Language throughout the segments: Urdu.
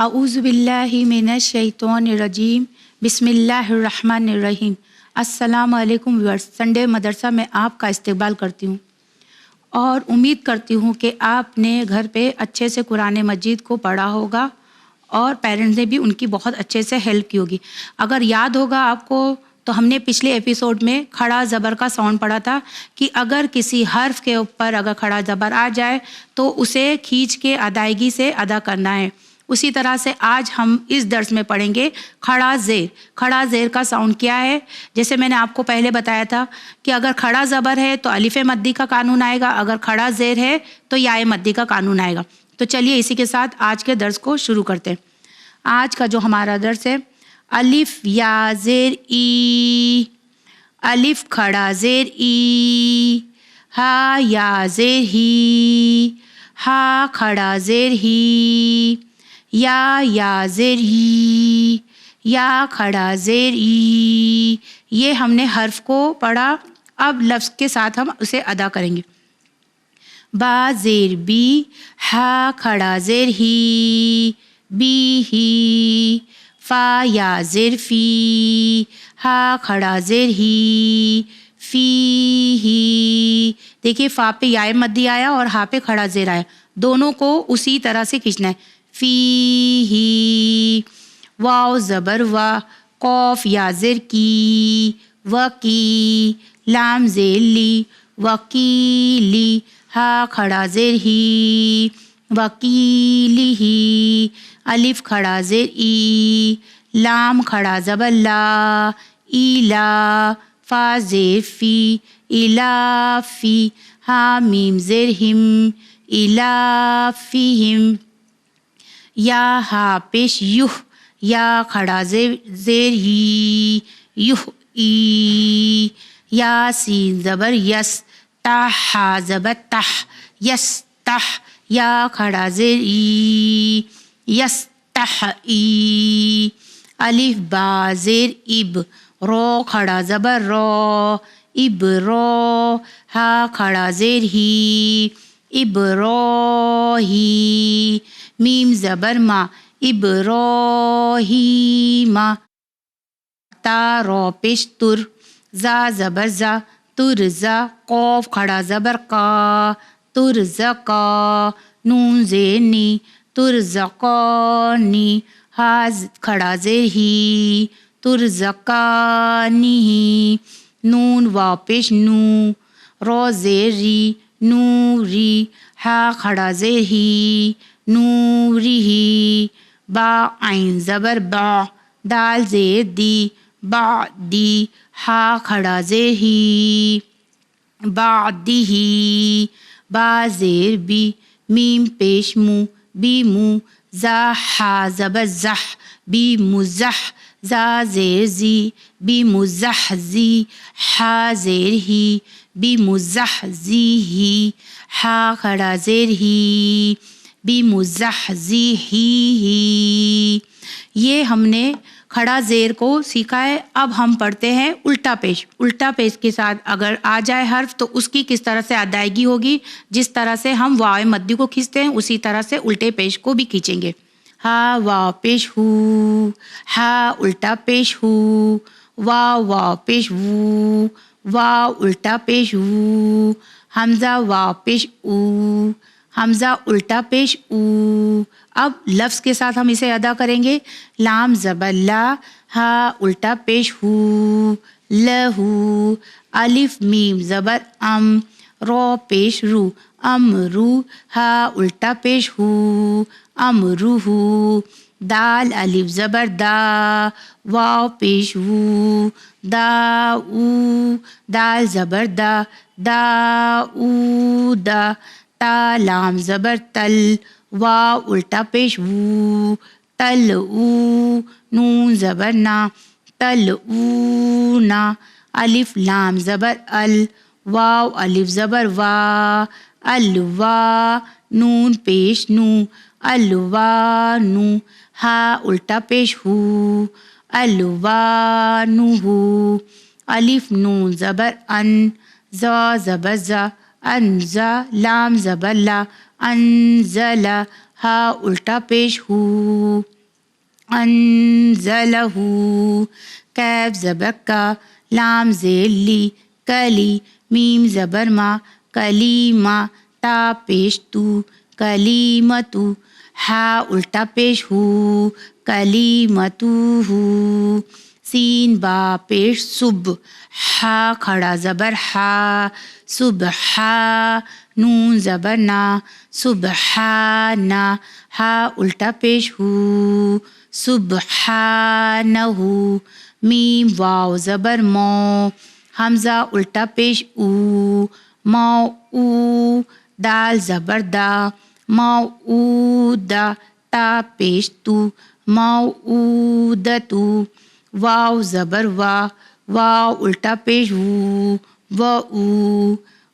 اعوذ باللہ من الشیطان الرجیم بسم اللہ الرحمن الرحیم۔ السلام علیکم ویورز، سنڈے مدرسہ میں آپ کا استقبال کرتی ہوں اور امید کرتی ہوں کہ آپ نے گھر پہ اچھے سے قرآن مجید کو پڑھا ہوگا اور پیرنٹس نے بھی ان کی بہت اچھے سے ہیلپ کی ہوگی۔ اگر یاد ہوگا آپ کو تو ہم نے پچھلے ایپیسوڈ میں کھڑا زبر کا ساؤنڈ پڑھا تھا کہ اگر کسی حرف کے اوپر اگر کھڑا زبر آ جائے تو اسے کھینچ کے ادائیگی سے ادا کرنا ہے۔ اسی طرح سے آج ہم اس درس میں پڑھیں گے کھڑا زیر۔ کھڑا زیر کا ساؤنڈ کیا ہے؟ جیسے میں نے آپ کو پہلے بتایا تھا کہ اگر کھڑا زبر ہے تو الف مدی کا قانون آئے گا، اگر کھڑا زیر ہے تو یائے مدی کا قانون آئے گا۔ تو چلیے اسی کے ساتھ آج کے درس کو شروع کرتے ہیں۔ آج کا جو ہمارا درس ہے الف یا زیر ای، الف کھڑا زیر ای، ہا یا زیر ہی، ہا کھڑا زیر ہی، یا زیر ہی، یا کھڑا زیر ای۔ یہ ہم نے حرف کو پڑھا، اب لفظ کے ساتھ ہم اسے ادا کریں گے۔ با زیر بی، ہا کھڑا زیر ہی، بی ہی، فا یا زیر فی، ہا کھڑا زیر ہی، فی ہی۔ دیکھیے فا پہ یائے مدی آیا اور ہا پہ کھڑا زیر آیا، دونوں کو اسی طرح سے کھینچنا ہے۔ فی ہی، واو زبر وا، قوف یا زیر کی، وکی، لام زیر لی، وکیلی، ہا کھڑا زیر ہی، وکیلی ہی، الف کھڑا زیر ای، لام کھڑا زبر لا، ایلا، فا زیر فی، الافی، ہا میم زیر ہم، الافہم، یا ہا پیش یوہ، یا کھڑا زیر ی، یوہ ای، یا سین زبر یس، تا ہا زبر تہ، یس تہ، یا کھڑا زیر ای، یس تہ ای، الف با زیر اب، رو کھڑا زبر رو، اب رو، ہا کھڑا زیر ہی، اب رو ہی، میم زبر ما، ابراہیم، تا رو پیش تر، زا زبر زا، تر زا، قوف کھڑا زبر قا، تر زقا، نون زیر نی، تر زقانی، ہا کھڑا زیر ہی، تر زقانی، نون واو پیش نو، رو زیر ری، نوری، ہا کھڑا زیر ہی، نوری، با عین زبر با، دال زیر دی، بعدی، ہا کھڑا زیر ہی، بعدی، با زیر بی، میم پیش مو، بی مو، زا ہا زبر زح، بی مزح، زا زیر زی، بی مزح زی، ہا زیر ہی، بی مزح زی ہی، ہا کھڑا زیر ہی، بی مزح زی ہی۔ یہ ہم نے کھڑا زیر کو سیکھا ہے۔ اب ہم پڑھتے ہیں الٹا پیش۔ الٹا پیش کے ساتھ اگر آ جائے حرف تو اس کی کس طرح سے ادائیگی ہوگی، جس طرح سے ہم واو مدی کو کھینچتے ہیں اسی طرح سے الٹے پیش کو بھی کھینچیں گے۔ ہا واو پیش ہو، ہا الٹا پیش ہو، واو پیش وو، واو الٹا پیش وو، حمزہ واو پیش او، حمزہ الٹا پیش او۔ اب لفظ کے ساتھ ہم اسے ادا کریں گے۔ لام زبر لا، ہا الٹا پیش ہو، لہو، الف میم زبر ام، رو پیش رو، امرو، ہا الٹا پیش ہو، امروہو، دال الف زبر دا، واو پیش وو، داؤ، دال زبر دا، داؤدا، تا لام زبر تل، واو الٹا پیش وو، تلؤ، نون زبر نا، تلؤونا، الف لام زبر ال، واو الف زبر وا، الوا، نون پیش نو، الوانو، ہا الٹا پیش ہو، الوانہو، الف نون زبر ان، زا زبر زا، انزا، لام زبر لا، انزلا، ہا الٹا پیش ہو، انزلہ، کیف زبر کا، لام زیر لی، کلی، میم زبر ما، کلیمہ، تا پیش تو، کلیمتو، ہا الٹا پیش ہو، کلیمتو ہو، سین با پیش سب، ہا کھڑا زبر ہا، صبح، نون زبر نا، سبحانہ، ہا الٹا پیش ہو، سبحانہ، میم واو زبر مو، حمزہ الٹا پیش او، مو او، دال زبر دا، موعودہ، تا پیش تو، موعودتو، واو زبر وا، واو الٹا پیش وو، و او،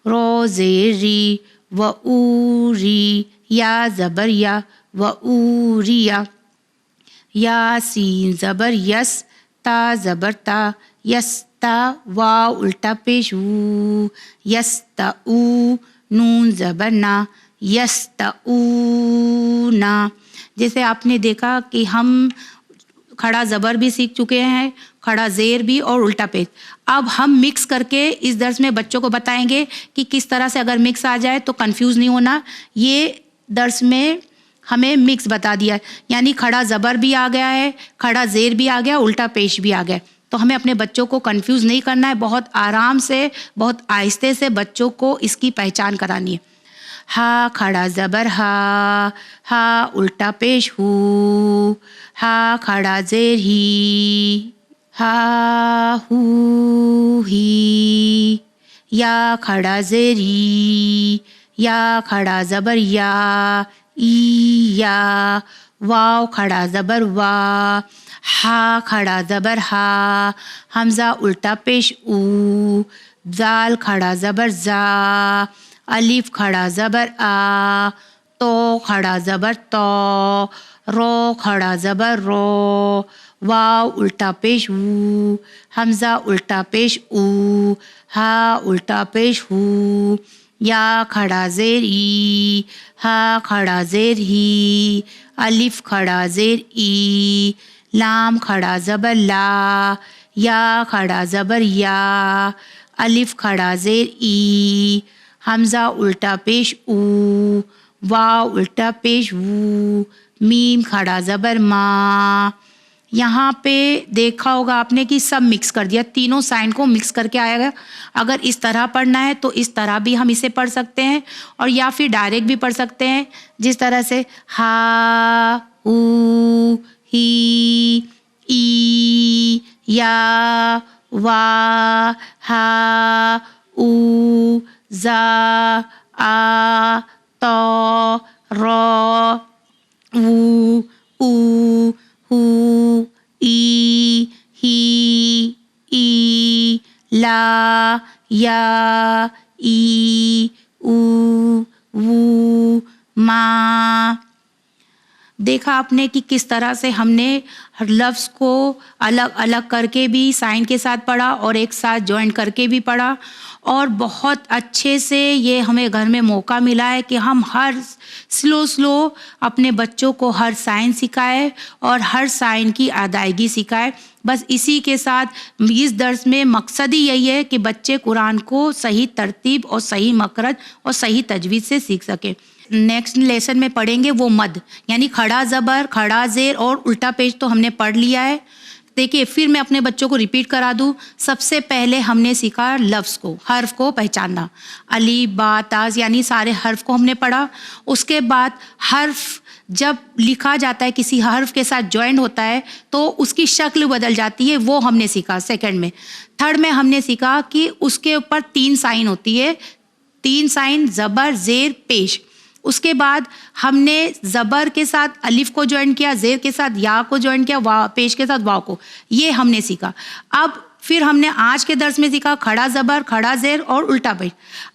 رو زیر ری، و اوری، یا زبر یا، و اوریا، یا سین زبر یس، تا زبر تا، یستا، واو الٹا پیش وو، یستعو، نون زبر نا، یستعونا۔ جیسے آپ نے دیکھا کہ ہم کھڑا زبر بھی سیکھ چکے ہیں، کھڑا زیر بھی اور الٹا پیش۔ اب ہم مکس کر کے اس درس میں بچوں کو بتائیں گے کہ کس طرح سے اگر مکس آ جائے تو کنفیوز نہیں ہونا۔ یہ درس میں ہمیں مکس بتا دیا ہے، یعنی کھڑا زبر بھی آ گیا ہے، کھڑا زیر بھی آ گیا، الٹا پیش بھی آ گیا، تو ہمیں اپنے بچوں کو کنفیوز نہیں کرنا ہے، بہت آرام سے، بہت آہستہ سے بچوں کو اس کی پہچان کرانی ہے۔ ہا کھڑا زبر ہا، ہا الٹا پیش ہو، ہا کھڑا زیر ہی، ہا ہو ہی، یا کھڑا زیر ای، یا کھڑا زبر یا، ای یا، واو کھڑا زبر وا، ہا کھڑا زبر ہا، حمزہ الٹا پیش او، زال کھڑا زبر زا، الف کھڑا زبر آ، تو کھڑا زبر تو، رو کھڑا زبر رو، واو الٹا پیش وو، حمزہ الٹا پیش او، ہا الٹا پیش ہو، یا کھڑا زیر ای، ہا کھڑا زیر ہی، الف کھڑا زیر ای، لام کھڑا زبر لا، یا کھڑا زبر یا، الف کھڑا زیر ای، حمزہ الٹا پیش او، واو الٹا پیش وو، میم کھڑا زبر ما۔ یہاں پہ دیکھا ہوگا آپ نے کہ سب مکس کر دیا، تینوں سائن کو مکس کر کے آیا گا۔ اگر اس طرح پڑھنا ہے تو اس طرح بھی ہم اسے پڑھ سکتے ہیں، اور یا پھر ڈائریکٹ بھی پڑھ سکتے ہیں، جس طرح سے ہا، او، ہی، ای، یا، وا، ہا، او، زا، آ، تو، رو، او، او، ہو، ای، ہی، ای، لا، یا، ای، او، وو، ما۔ دیکھا آپ نے کہ کس طرح سے ہم نے ہر لفظ کو الگ الگ کر کے بھی سائن کے ساتھ پڑھا اور ایک ساتھ جوائن کر کے بھی پڑھا، اور بہت اچھے سے یہ ہمیں گھر میں موقع ملا ہے کہ ہم ہر سلو اپنے بچوں کو ہر سائن سکھائے اور ہر سائن کی ادائیگی سکھائے۔ بس اسی کے ساتھ اس درس میں مقصد ہی یہی ہے کہ بچے قرآن کو صحیح ترتیب اور صحیح مخرج اور صحیح تجوید سے سیکھ سکیں۔ نیکسٹ لیسن میں پڑھیں گے وہ مد، یعنی کھڑا زبر، کھڑا زیر اور الٹا پیش تو ہم نے پڑھ لیا ہے۔ دیکھیے پھر میں اپنے بچوں کو ریپیٹ کرا دوں۔ سب سے پہلے ہم نے سیکھا لفظ کو، حرف کو پہچاننا، الف با تا یعنی سارے حرف کو ہم نے پڑھا۔ اس کے بعد حرف جب لکھا جاتا ہے، کسی حرف کے ساتھ جوائنٹ ہوتا ہے تو اس کی شکل بدل جاتی ہے، وہ ہم نے سیکھا سیکنڈ میں۔ تھرڈ میں ہم نے سیکھا کہ اس کے اوپر 3 سائن ہوتی ہے، 3 سائن، زبر، زیر، پیش۔ اس کے بعد ہم نے زبر کے ساتھ الف کو جوائن کیا، زیر کے ساتھ یا کو جوائن کیا، پیش کے ساتھ واو کو، یہ ہم نے سیکھا۔ اب پھر ہم نے آج کے درس میں سیکھا کھڑا زبر، کھڑا زیر اور الٹا پیش۔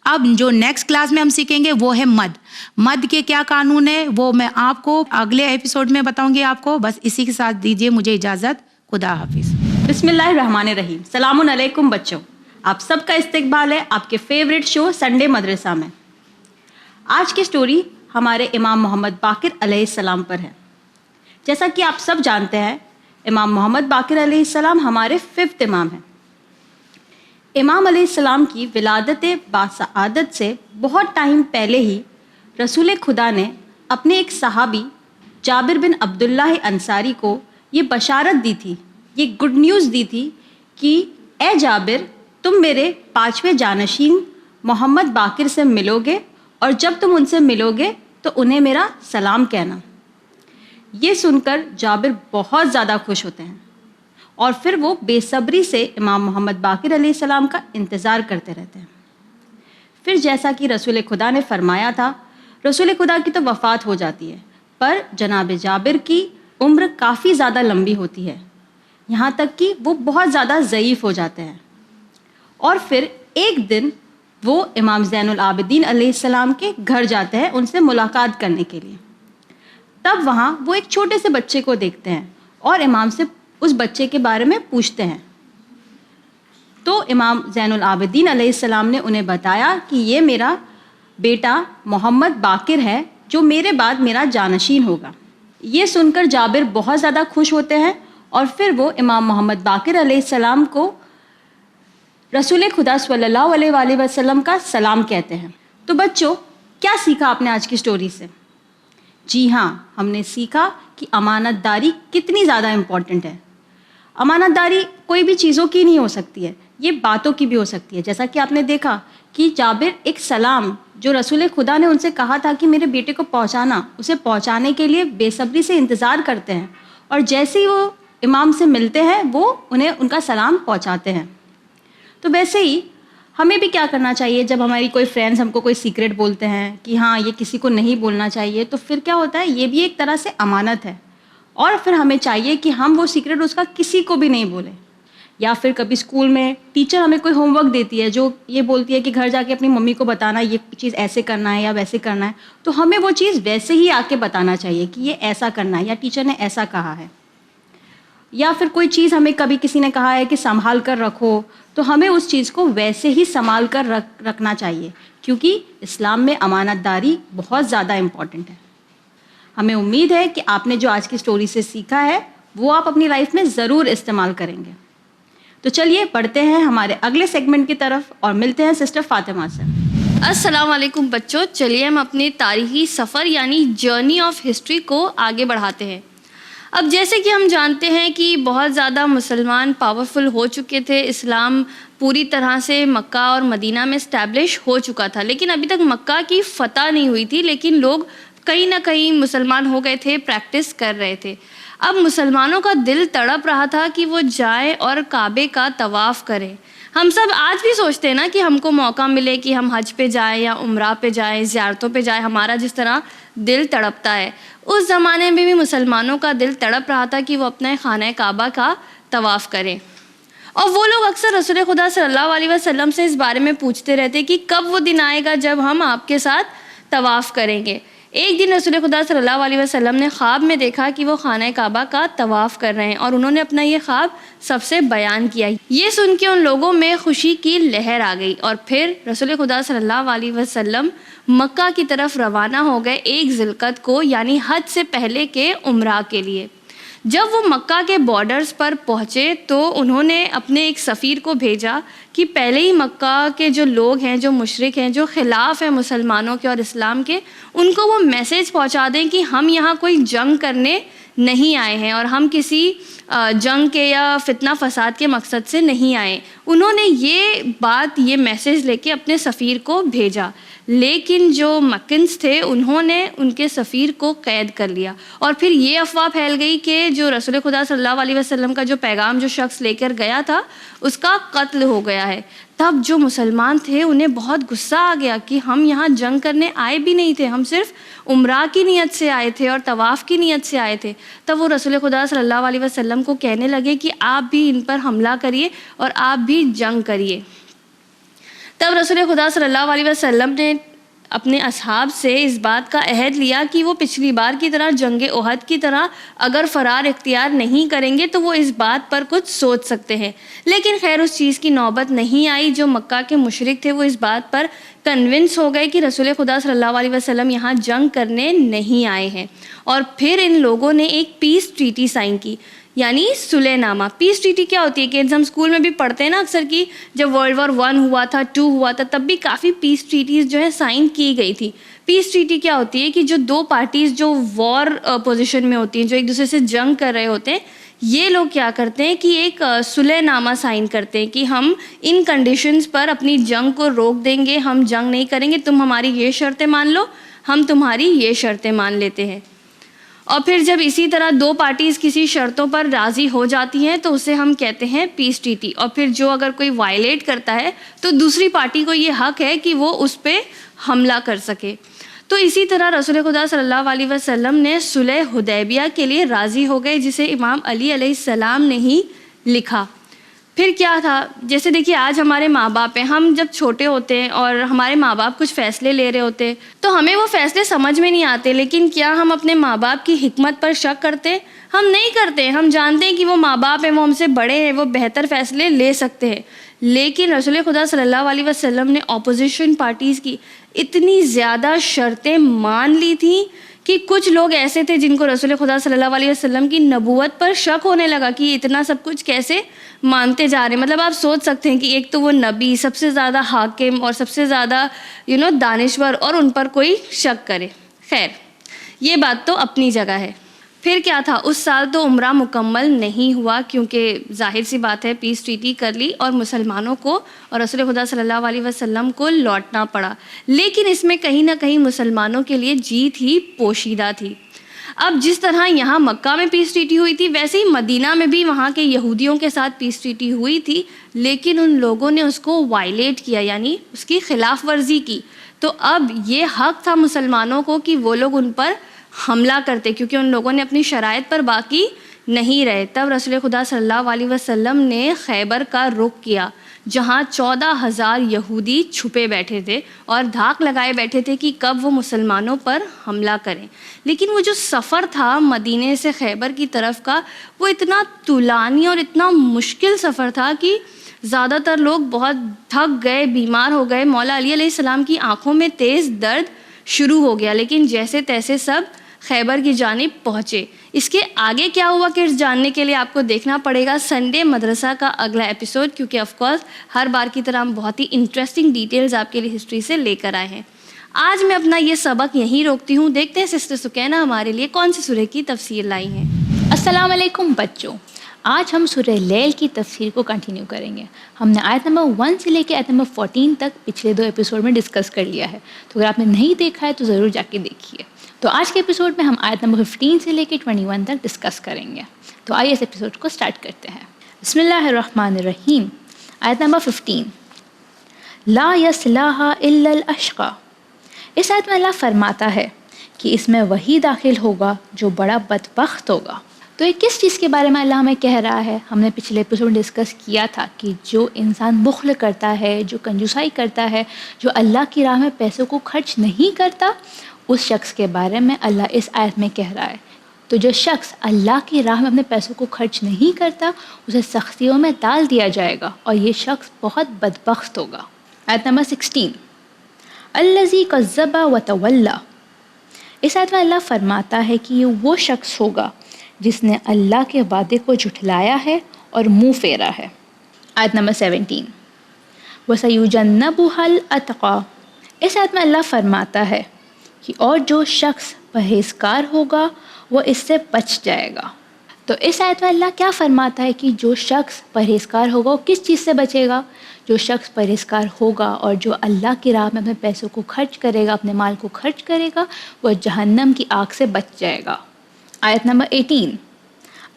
اب جو نیکسٹ کلاس میں ہم سیکھیں گے وہ ہے مد۔ مد کے کیا قانون ہے وہ میں آپ کو اگلے ایپیسوڈ میں بتاؤں گی آپ کو۔ بس اسی کے ساتھ دیجیے مجھے اجازت، خدا حافظ۔ بسم اللہ الرحمن الرحیم۔ السلام علیکم بچوں، آپ سب کا استقبال ہے آپ کے فیوریٹ شو سنڈے مدرسہ میں۔ آج کی سٹوری ہمارے امام محمد باقر علیہ السلام پر ہے۔ جیسا کہ آپ سب جانتے ہیں امام محمد باقر علیہ السلام ہمارے 5th امام ہیں۔ امام علیہ السلام کی ولادت باسعادت سے بہت ٹائم پہلے ہی رسول خدا نے اپنے ایک صحابی جابر بن عبداللہ انصاری کو یہ بشارت دی تھی، یہ گڈ نیوز دی تھی کہ اے جابر، تم میرے 5ویں جانشین محمد باقر سے ملو گے، اور جب تم ان سے ملو گے تو انہیں میرا سلام کہنا۔ یہ سن کر جابر بہت زیادہ خوش ہوتے ہیں اور پھر وہ بے صبری سے امام محمد باقر علیہ السلام کا انتظار کرتے رہتے ہیں۔ پھر جیسا کہ رسول خدا نے فرمایا تھا، رسول خدا کی تو وفات ہو جاتی ہے، پر جناب جابر کی عمر کافی زیادہ لمبی ہوتی ہے، یہاں تک کہ وہ بہت زیادہ ضعیف ہو جاتے ہیں۔ اور پھر ایک دن وہ امام زین العابدین علیہ السلام کے گھر جاتے ہیں ان سے ملاقات کرنے کے لیے۔ تب وہاں وہ ایک چھوٹے سے بچے کو دیکھتے ہیں اور امام سے اس بچے کے بارے میں پوچھتے ہیں۔ تو امام زین العابدین علیہ السلام نے انہیں بتایا کہ یہ میرا بیٹا محمد باقر ہے جو میرے بعد میرا جانشین ہوگا۔ یہ سن کر جابر بہت زیادہ خوش ہوتے ہیں اور پھر وہ امام محمد باقر علیہ السلام کو رسول خدا صلی اللہ علیہ وآلہ وسلم کا سلام کہتے ہیں۔ تو بچوں، کیا سیکھا آپ نے آج کی سٹوری سے؟ جی ہاں، ہم نے سیکھا کہ امانت داری کتنی زیادہ امپورٹنٹ ہے۔ امانت داری کوئی بھی چیزوں کی نہیں ہو سکتی ہے، یہ باتوں کی بھی ہو سکتی ہے۔ جیسا کہ آپ نے دیکھا کہ جابر ایک سلام جو رسول خدا نے ان سے کہا تھا کہ میرے بیٹے کو پہنچانا، اسے پہنچانے کے لیے بے صبری سے انتظار کرتے ہیں، اور جیسے ہی وہ امام سے ملتے ہیں وہ انہیں ان کا سلام پہنچاتے ہیں۔ تو ویسے ہی ہمیں بھی کیا کرنا چاہیے جب ہماری کوئی فرینڈز ہم کو کوئی سیکرٹ بولتے ہیں کہ ہاں یہ کسی کو نہیں بولنا چاہیے، تو پھر کیا ہوتا ہے، یہ بھی ایک طرح سے امانت ہے، اور پھر ہمیں چاہیے کہ ہم وہ سیکرٹ اس کا کسی کو بھی نہیں بولیں۔ یا پھر کبھی اسکول میں ٹیچر ہمیں کوئی ہوم ورک دیتی ہے جو یہ بولتی ہے کہ گھر جا کے اپنی ممی کو بتانا یہ چیز ایسے کرنا ہے یا ویسے کرنا ہے، تو ہمیں وہ چیز ویسے ہی آ کے بتانا چاہیے کہ یہ ایسا کرنا ہے یا ٹیچر نے ایسا کہا ہے۔ یا پھر کوئی چیز ہمیں کبھی کسی نے کہا ہے کہ سنبھال کر رکھو، تو ہمیں اس چیز کو ویسے ہی سنبھال کر رکھنا چاہیے، کیونکہ اسلام میں امانت داری بہت زیادہ امپورٹنٹ ہے۔ ہمیں امید ہے کہ آپ نے جو آج کی سٹوری سے سیکھا ہے وہ آپ اپنی لائف میں ضرور استعمال کریں گے۔ تو چلیے بڑھتے ہیں ہمارے اگلے سیگمنٹ کی طرف اور ملتے ہیں سسٹر فاطمہ سے۔ السلام علیکم بچوں، چلیے ہم اپنے تاریخی سفر یعنی جرنی آف ہسٹری کو آگے بڑھاتے ہیں۔ اب جیسے کہ ہم جانتے ہیں کہ بہت زیادہ مسلمان پاورفل ہو چکے تھے، اسلام پوری طرح سے مکہ اور مدینہ میں اسٹیبلش ہو چکا تھا، لیکن ابھی تک مکہ کی فتح نہیں ہوئی تھی، لیکن لوگ کہیں نہ کہیں مسلمان ہو گئے تھے، پریکٹس کر رہے تھے۔ اب مسلمانوں کا دل تڑپ رہا تھا کہ وہ جائیں اور کعبے کا طواف کریں۔ ہم سب آج بھی سوچتے ہیں نا کہ ہم کو موقع ملے کہ ہم حج پہ جائیں یا عمرہ پہ جائیں، زیارتوں پہ جائیں، ہمارا جس طرح دل تڑپتا ہے، اس زمانے میں بھی مسلمانوں کا دل تڑپ رہا تھا کہ وہ اپنے خانہ کعبہ کا طواف کریں۔ اور وہ لوگ اکثر رسول خدا صلی اللہ علیہ وسلم سے اس بارے میں پوچھتے رہتے کہ کب وہ دن آئے گا جب ہم آپ کے ساتھ طواف کریں گے۔ ایک دن رسول خدا صلی اللہ علیہ وسلم نے خواب میں دیکھا کہ وہ خانہ کعبہ کا طواف کر رہے ہیں، اور انہوں نے اپنا یہ خواب سب سے بیان کیا۔ یہ سن کے ان لوگوں میں خوشی کی لہر آ گئی، اور پھر رسول خدا صلی اللہ علیہ وسلم مکہ کی طرف روانہ ہو گئے 1 ذی القعدہ کو، یعنی حج سے پہلے کے عمرہ کے لیے۔ جب وہ مکہ کے بارڈرز پر پہنچے تو انہوں نے اپنے ایک سفیر کو بھیجا کہ پہلے ہی مکہ کے جو لوگ ہیں، جو مشرک ہیں، جو خلاف ہیں مسلمانوں کے اور اسلام کے، ان کو وہ میسیج پہنچا دیں کہ ہم یہاں کوئی جنگ کرنے نہیں آئے ہیں اور ہم کسی جنگ کے یا فتنہ فساد کے مقصد سے نہیں آئے۔ انہوں نے یہ میسیج لے کے اپنے سفیر کو بھیجا، لیکن جو مکنز تھے انہوں نے ان کے سفیر کو قید کر لیا، اور پھر یہ افواہ پھیل گئی کہ جو رسول خدا صلی اللہ علیہ وسلم کا جو پیغام جو شخص لے کر گیا تھا اس کا قتل ہو گیا ہے۔ تب جو مسلمان تھے انہیں بہت غصہ آ گیا کہ ہم یہاں جنگ کرنے آئے بھی نہیں تھے، ہم صرف عمرہ کی نیت سے آئے تھے اور طواف کی نیت سے آئے تھے۔ تب وہ رسول خدا صلی اللہ علیہ وسلم کو کہنے لگے کہ آپ بھی ان پر حملہ کریے اور آپ بھی جنگ کریے۔ تب رسول خدا صلی اللہ علیہ وسلم نے اپنے اصحاب سے اس بات کا عہد لیا کہ وہ پچھلی بار کی طرح جنگ احد کی طرح اگر فرار اختیار نہیں کریں گے تو وہ اس بات پر کچھ سوچ سکتے ہیں، لیکن خیر اس چیز کی نوبت نہیں آئی۔ جو مکہ کے مشرک تھے وہ اس بات پر کنونس ہو گئے کہ رسول خدا صلی اللہ علیہ وسلم یہاں جنگ کرنے نہیں آئے ہیں، اور پھر ان لوگوں نے ایک پیس ٹریٹی سائن کی، یعنی صلح نامہ۔ پیس ٹریٹی کیا ہوتی ہے کہ ہم اسکول میں بھی پڑھتے ہیں نا اکثر کہ جب ورلڈ وار 1 ہوا تھا، 2 ہوا تھا، تب بھی کافی پیس ٹریٹیز جو ہے سائن کی گئی تھی۔ پیس ٹریٹی کیا ہوتی ہے کہ جو دو پارٹیز جو وار پوزیشن میں ہوتی ہیں، جو ایک دوسرے سے جنگ کر رہے ہوتے ہیں، یہ لوگ کیا کرتے ہیں کہ ایک صلح نامہ سائن کرتے ہیں کہ ہم ان کنڈیشنز پر اپنی جنگ کو روک دیں گے، ہم جنگ نہیں کریں گے، تم ہماری یہ شرطیں مان لو، ہم تمہاری یہ شرطیں مان لیتے ہیں۔ اور پھر جب اسی طرح دو پارٹیز کسی شرطوں پر راضی ہو جاتی ہیں تو اسے ہم کہتے ہیں پیس ٹریٹی۔ اور پھر جو اگر کوئی وائلیٹ کرتا ہے تو دوسری پارٹی کو یہ حق ہے کہ وہ اس پہ حملہ کر سکے۔ تو اسی طرح رسول خدا صلی اللہ علیہ وسلم نے صلح حدیبیہ کے لیے راضی ہو گئے، جسے امام علی علیہ السلام نے ہی لکھا۔ پھر کیا تھا، جیسے دیکھیے آج ہمارے ماں باپ ہیں، ہم جب چھوٹے ہوتے ہیں اور ہمارے ماں باپ کچھ فیصلے لے رہے ہوتے ہیں تو ہمیں وہ فیصلے سمجھ میں نہیں آتے، لیکن کیا ہم اپنے ماں باپ کی حکمت پر شک کرتے ہیں؟ ہم نہیں کرتے۔ ہم جانتے ہیں کہ وہ ماں باپ ہیں، وہ ہم سے بڑے ہیں، وہ بہتر فیصلے لے سکتے ہیں۔ لیکن رسول خدا صلی اللہ علیہ وسلم نے اپوزیشن پارٹیز کی اتنی زیادہ شرطیں مان لی تھیں کہ کچھ لوگ ایسے تھے جن کو رسول خدا صلی اللہ علیہ وسلم کی نبوت پر شک ہونے لگا کہ یہ اتنا سب کچھ کیسے مانتے جا رہے ہیں۔ مطلب آپ سوچ سکتے ہیں کہ ایک تو وہ نبی، سب سے زیادہ حاکم اور سب سے زیادہ دانشور، اور ان پر کوئی شک کرے۔ خیر، یہ بات تو اپنی جگہ ہے۔ پھر کیا تھا، اس سال تو عمرہ مکمل نہیں ہوا کیونکہ ظاہر سی بات ہے پیس ٹریٹی کر لی اور مسلمانوں کو اور رسول خدا صلی اللہ علیہ وسلم کو لوٹنا پڑا، لیکن اس میں کہیں نہ کہیں مسلمانوں کے لیے جیت ہی پوشیدہ تھی۔ اب جس طرح یہاں مکہ میں پیس ٹریٹی ہوئی تھی، ویسے ہی مدینہ میں بھی وہاں کے یہودیوں کے ساتھ پیس ٹریٹی ہوئی تھی، لیکن ان لوگوں نے اس کو وائلیٹ کیا، یعنی اس کی خلاف ورزی کی۔ تو اب یہ حق تھا مسلمانوں کو کہ وہ لوگ ان پر حملہ کرتے، کیونکہ ان لوگوں نے اپنی شرائط پر باقی نہیں رہے۔ تب رسول خدا صلی اللہ علیہ وسلم نے خیبر کا رخ کیا، جہاں 14,000 یہودی چھپے بیٹھے تھے اور دھاک لگائے بیٹھے تھے کہ کب وہ مسلمانوں پر حملہ کریں۔ لیکن وہ جو سفر تھا مدینے سے خیبر کی طرف کا، وہ اتنا طولانی اور اتنا مشکل سفر تھا کہ زیادہ تر لوگ بہت تھک گئے، بیمار ہو گئے۔ مولا علی علیہ السلام کی آنکھوں میں تیز درد شروع ہو گیا، لیکن جیسے تیسے سب خیبر کی جانب پہنچے۔ اس کے آگے کیا ہوا کہ جاننے کے لیے آپ کو دیکھنا پڑے گا سنڈے مدرسہ کا اگلا ایپیسوڈ، کیونکہ آف کورس ہر بار کی طرح ہم بہت ہی انٹرسٹنگ ڈیٹیلز آپ کے لیے ہسٹری سے لے کر آئے ہیں۔ آج میں اپنا یہ سبق یہیں روکتی ہوں۔ دیکھتے ہیں سسٹر سکینہ ہمارے لیے کون سی سورہ کی تفسیر لائی ہیں۔ السلام علیکم بچوں، آج ہم سورہ لیل کی تفسیر کو کنٹینیو کریں گے۔ ہم نے آیت نمبر 1 سے لے کے آیت نمبر 14 تک پچھلے 2 ایپیسوڈ میں ڈسکس کر لیا ہے، تو اگر آپ نے نہیں دیکھا ہے تو ضرور جا کے دیکھیے۔ تو آج کے ایپیسوڈ میں ہم آیت نمبر 15 سے لے کے 21 تک ڈسکس کریں گے۔ تو آئیے اس ایپیسوڈ کو سٹارٹ کرتے ہیں۔ بسم اللہ الرحمن الرحیم۔ آیت نمبر 15، لا یصلاھا الا الاشقی۔ اس آیت میں اللہ فرماتا ہے کہ اس میں وہی داخل ہوگا جو بڑا بدبخت ہوگا۔ تو یہ کس چیز کے بارے میں اللہ ہمیں کہہ رہا ہے؟ ہم نے پچھلے ایپیسوڈ میں ڈسکس کیا تھا کہ جو انسان بخل کرتا ہے، جو کنجوسائی کرتا ہے، جو اللہ کی راہ میں پیسوں کو خرچ نہیں کرتا، اس شخص کے بارے میں اللہ اس آیت میں کہہ رہا ہے۔ تو جو شخص اللہ کی راہ میں اپنے پیسوں کو خرچ نہیں کرتا، اسے سختیوں میں ڈال دیا جائے گا اور یہ شخص بہت بدبخت ہوگا۔ آیت نمبر 16، الذی کذب وتولی۔ اس آیت میں اللہ فرماتا ہے کہ یہ وہ شخص ہوگا جس نے اللہ کے وعدے کو جھٹلایا ہے اور منہ پھیرا ہے۔ آیت نمبر 17، وَسَيُجَنَّبُهَا الْأَتْقَى۔ اس آیت میں اللہ فرماتا ہے کہ اور جو شخص پرہیزگار ہوگا وہ اس سے بچ جائے گا۔ تو اس آیت میں اللہ کیا فرماتا ہے کہ جو شخص پرہیزگار ہوگا وہ کس چیز سے بچے گا؟ جو شخص پرہیزگار ہوگا اور جو اللہ کی راہ میں اپنے پیسوں کو خرچ کرے گا، اپنے مال کو خرچ کرے گا، وہ جہنم کی آگ سے بچ جائے گا۔ آیت نمبر 18،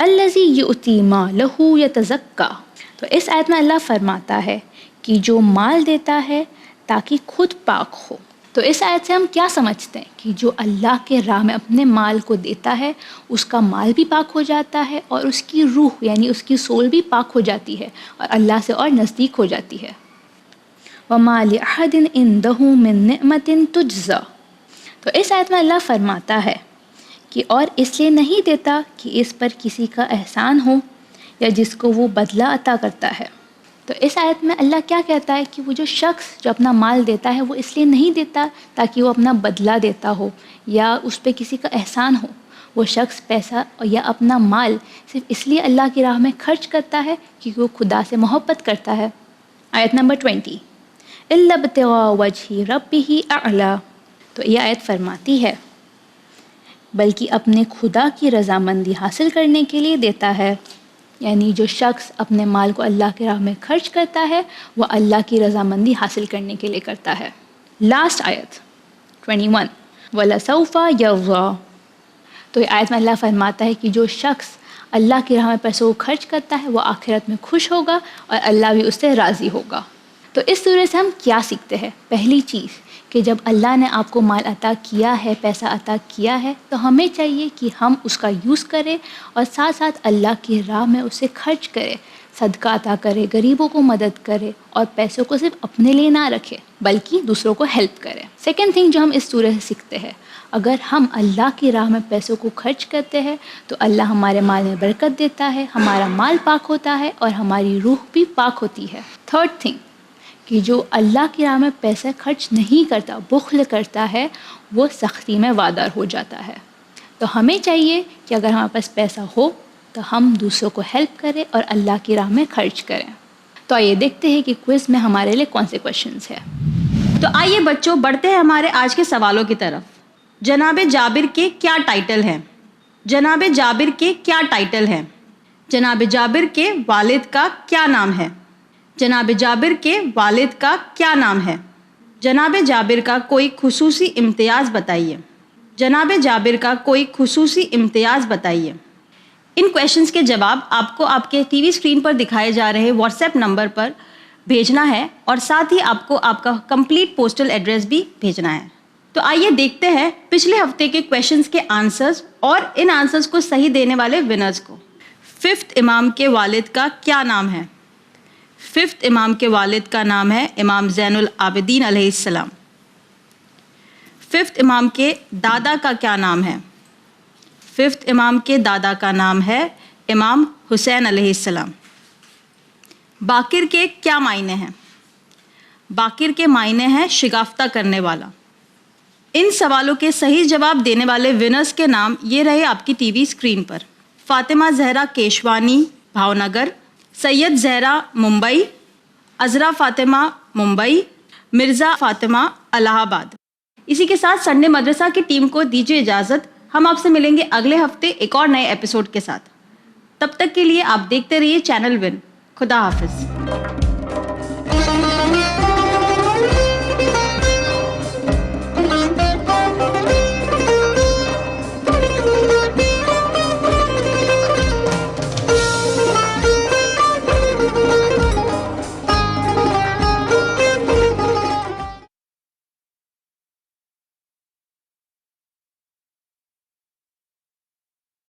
الذی یؤتی مالہ یتزکی۔ تو اس آیت میں اللہ فرماتا ہے کہ جو مال دیتا ہے تاکہ خود پاک ہو۔ تو اس آیت سے ہم کیا سمجھتے ہیں کہ جو اللہ کے راہ میں اپنے مال کو دیتا ہے اس کا مال بھی پاک ہو جاتا ہے اور اس کی روح یعنی اس کی سول بھی پاک ہو جاتی ہے اور اللہ سے اور نزدیک ہو جاتی ہے۔ وَمَا لِأَحَدٍ عِندَهُ مِن نِعْمَةٍ تُجْزَى۔ تو اس آیت میں اللہ فرماتا ہے کہ اور اس لیے نہیں دیتا کہ اس پر کسی کا احسان ہو یا جس کو وہ بدلہ عطا کرتا ہے۔ تو اس آیت میں اللہ کیا کہتا ہے کہ وہ جو شخص جو اپنا مال دیتا ہے وہ اس لیے نہیں دیتا تاکہ وہ اپنا بدلہ دیتا ہو یا اس پہ کسی کا احسان ہو، وہ شخص پیسہ یا اپنا مال صرف اس لیے اللہ کی راہ میں خرچ کرتا ہے کیونکہ وہ خدا سے محبت کرتا ہے. آیت نمبر 20 الا ابتغاء وجہ ربہ اعلی. تو یہ آیت فرماتی ہے بلکہ اپنے خدا کی رضامندی حاصل کرنے کے لیے دیتا ہے. یعنی جو شخص اپنے مال کو اللہ کی راہ میں خرچ کرتا ہے وہ اللہ کی رضامندی حاصل کرنے کے لیے کرتا ہے. لاسٹ آیت 21 وَلَسَوْفَ يَرْضَىٰ. تو یہ آیت میں اللہ فرماتا ہے کہ جو شخص اللہ کی راہ میں پیسوں کو خرچ کرتا ہے وہ آخرت میں خوش ہوگا اور اللہ بھی اس سے راضی ہوگا. تو اس سورہ سے ہم کیا سیکھتے ہیں؟ پہلی چیز کہ جب اللہ نے آپ کو مال عطا کیا ہے، پیسہ عطا کیا ہے، تو ہمیں چاہیے کہ ہم اس کا یوز کریں اور ساتھ ساتھ اللہ کی راہ میں اسے خرچ کرے، صدقہ عطا کرے، غریبوں کو مدد کرے اور پیسوں کو صرف اپنے لیے نہ رکھے بلکہ دوسروں کو ہیلپ کرے. سیکنڈ تھنگ جو ہم اس سورہ سے سیکھتے ہیں، اگر ہم اللہ کی راہ میں پیسوں کو خرچ کرتے ہیں تو اللہ ہمارے مال میں برکت دیتا ہے، ہمارا مال پاک ہوتا ہے اور ہماری روح بھی پاک ہوتی ہے. تھرڈ تھنگ کہ جو اللہ کی راہ میں پیسہ خرچ نہیں کرتا، بخل کرتا ہے، وہ سختی میں وادار ہو جاتا ہے. تو ہمیں چاہیے کہ اگر ہمارے پاس پیسہ ہو تو ہم دوسروں کو ہیلپ کریں اور اللہ کی راہ میں خرچ کریں. تو آئیے دیکھتے ہیں کہ کوئز میں ہمارے لیے کون سے کویشچنز ہیں. تو آئیے بچوں بڑھتے ہیں ہمارے آج کے سوالوں کی طرف. جناب جابر کے کیا ٹائٹل ہیں؟ جناب جابر کے کیا ٹائٹل ہیں؟ جناب جابر کے والد کا کیا نام ہے؟ جناب جابر کے والد کا کیا نام ہے؟ جناب جابر کا کوئی خصوصی امتیاز بتائیے. جناب جابر کا کوئی خصوصی امتیاز بتائیے. ان کویشچنز کے جواب آپ کو آپ کے ٹی وی اسکرین پر دکھائے جا رہے واٹس ایپ نمبر پر بھیجنا ہے اور ساتھ ہی آپ کو آپ کا کمپلیٹ پوسٹل ایڈریس بھی بھیجنا ہے. تو آئیے دیکھتے ہیں پچھلے ہفتے کے کویشچنز کے آنسرز اور ان آنسرز کو صحیح دینے والے ونرز کو. 5th امام کے والد کا کیا نام ہے؟ 5th امام کے والد کا نام ہے امام زین العابدین علیہ السلام. 5th امام کے دادا کا کیا نام ہے؟ 5th امام کے دادا کا نام ہے امام حسین علیہ السلام. باقر کے کیا معنی ہیں؟ باقر کے معنی ہیں شگافتہ کرنے والا. ان سوالوں کے صحیح جواب دینے والے ونرز کے نام یہ رہے آپ کی ٹی وی اسکرین پر. فاطمہ زہرا کیشوانی بھاونگر، سید زہرا ممبئی، عذرا فاطمہ ممبئی، مرزا فاطمہ الہ آباد. اسی کے ساتھ سنڈے مدرسہ کی ٹیم کو دیجیے اجازت. ہم آپ سے ملیں گے اگلے ہفتے ایک اور نئے ایپیسوڈ کے ساتھ. تب تک کے لیے آپ دیکھتے رہیے چینل ون. خدا حافظ.